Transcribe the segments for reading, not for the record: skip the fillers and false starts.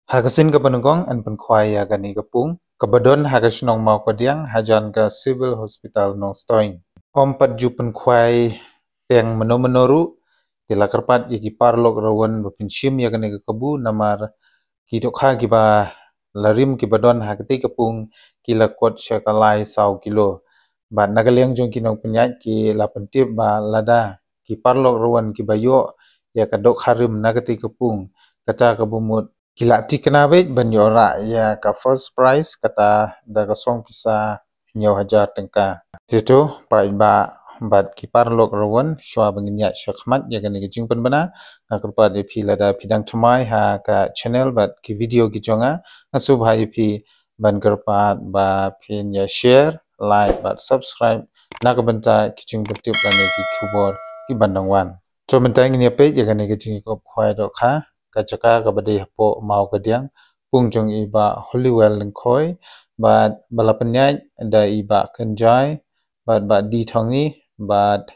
Hakasin ka panungkong an pankwaya gani kapung, kabadon hakasinong mau kadiang hajan ka civil hospital nong stoing. Ompat ju pankway tiang menoru tila kerpat yagi parlok rawan bapinsim ya gani kabu namar kidokha kiba larim kibadon hakati kapung kila kot syakalai sau kilo. Ba nagaliang jong kinong penyat ki lapentip ba lada ki parlok rawan kibayo ya kadok harim nagati kapung kata kabumut kila ti kenawit banyora ya ka first prize kata da kasong pisa nyaw hajar tengka situ pa ba bat kipar lok rawan shwa banginya syakmat ya gani gijing penbana ngakrupa de phi lada pidang thumai ha ka channel bat ki video gijonga asub ha ip ban gerpat ba pin ya share like bat subscribe nakabenta kijing betip lani ki kubor ki bandangwan so mentang ini pe ya gani gijing kop khwai do kha kacaka kabade hapo mau kadiang pungjong iba Hollywell lengkoi bat balapanyai da iba kenjai bat di thongi bat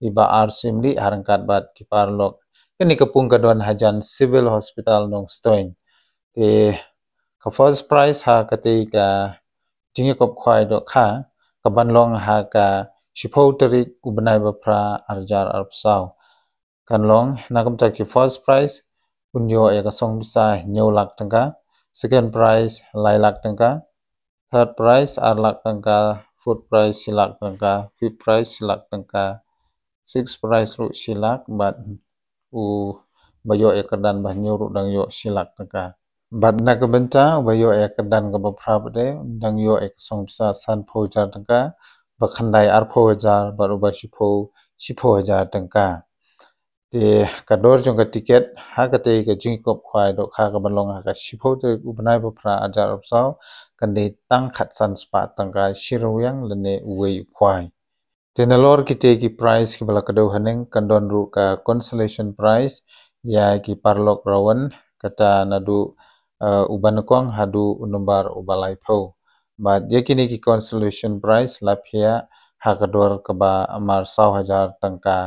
iba arsimli harangkat bat kiparlok kini kepung kadon hajan civil hospital nong stoin te ka first prize ha kate ka jingi kop khwai do kha kabanlong ha ka shipau tarik ubenai bapra arjar arpsau kanlong nakamta ki first prize unyo ya kasong bisa nyaw lak tangka second prize lai lak tangka third prize ar lak tangka fourth prize silak tangka fifth prize silak tangka sixth prize ru silak bat u bayo ya kedan bah nyaw ru dang yo silak tangka bat nakabenta bayo ya kedan ka bapra bade dang yo ya kasong bisa san phojar tangka bakhandai ar phojar baru ba shipho hajar tangka te kador jong ka tiket ha ka te ka jingkop khwai do kha ka balong ha ka shipho te ubnai bapra ajar opsau kande tang khat san spa tangka shiroyang lene uwei khwai te nalor ki te ki prize ki bala kado haneng kandon ru ka consolation prize ya ki parlok rawan kata nadu ubanakong hadu unombar ubalai pho ba yakini ki consolation prize lapia ha kador ka ba amar 1,000 tangka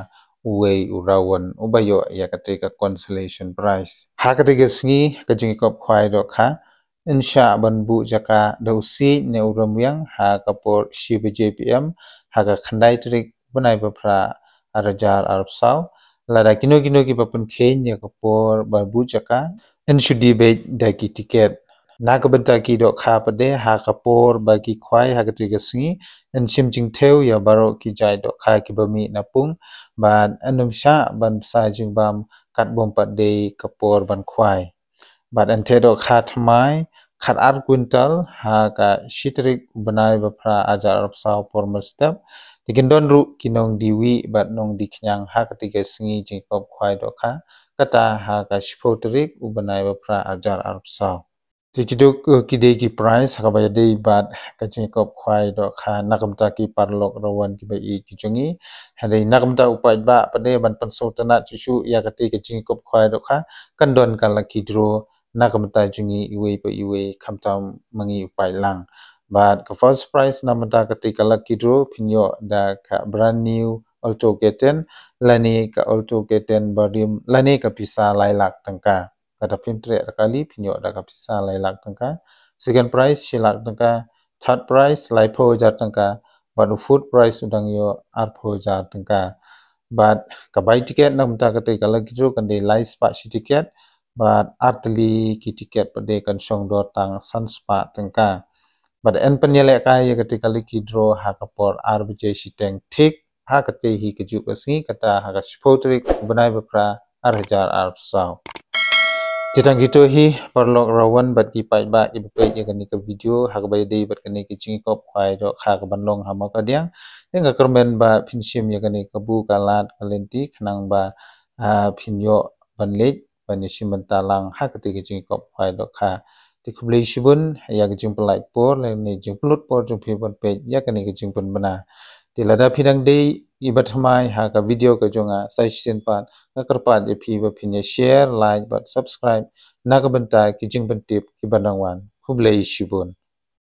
uwei urawan ubayo ya katika consolation prize ha katika sngi kajing kop khwai do kha insha banbu jaka dausi ne uramyang ha kapor shibjpm ha ka khandai trik bunai bapra arajar arpsau lada kino ki papun khen ya kapor banbu jaka inshudi be daki tiket nakabenta ki do kha pade ha kapor bagi khwai ha katika sngi ensim jingtheu ya baro ki jai do kha ki bami napung ban anumsha ban sa jingbam katbom pade kapor ban khwai bat ante do kha thmai khat ar quintal ha ka shitrik banai bapra ajar opsau por step tikindon ru kinong diwi bat nong diknyang ha katika sngi jingkop khwai do kha kata ha ka shpotrik ubanai bapra ajar opsau tikiduk kide ki price ha ba dei bat ka jingkop khwai do kha nakamta ki parlok rawan ki bai ki jungi hadai nakamta upai ba pade ban panso tana chuchu ya kate ka jingkop khwai do kha kandon kala ki dro nakamta jungi iwe pa iwe khamta mangi upai lang but ka first prize namata kate kala ki dro pinyo da ka brand new Alto K10 lani ka Alto K10 barim lani ka pisa lailak tangka kata pintre kali pinyo da ka pisa lailak tangka second prize silak tangka third prize laipo jar tangka but food price udang yo arpho jar tangka but kabai tiket namta kate kala kidro kande lai spa shi tiket but artli ki tiket pade kan song do tang san spa tangka but en penyele kaya kate kala kidro ha kapor arbj shi teng thik ha kate hi keju kasngi kata ha ka spotrik banai bapra arhajar arpsau Jitang gitu hi parlok rawan bat ki pai ba ki pai je kan ke video ha ba dei bat kan ki ching kop khwai do kha ka banlong ha ma ka diang nga kermen ba pinsim ya kan ke bu kalat kalenti khnang ba pinyo banlej bani simentalang ha ka te ki ching kop khwai do kha ti khublei shibun ya ki ching plai por le ni jing plut por jung phi ban pe ya kan ki ching pun bana ti lada phidang dei ibat hamai ha ka video ka jonga sai sin pan kerpat phi ba phinya share like but subscribe nakabenta kijing bentip ki banangwan hublei shibun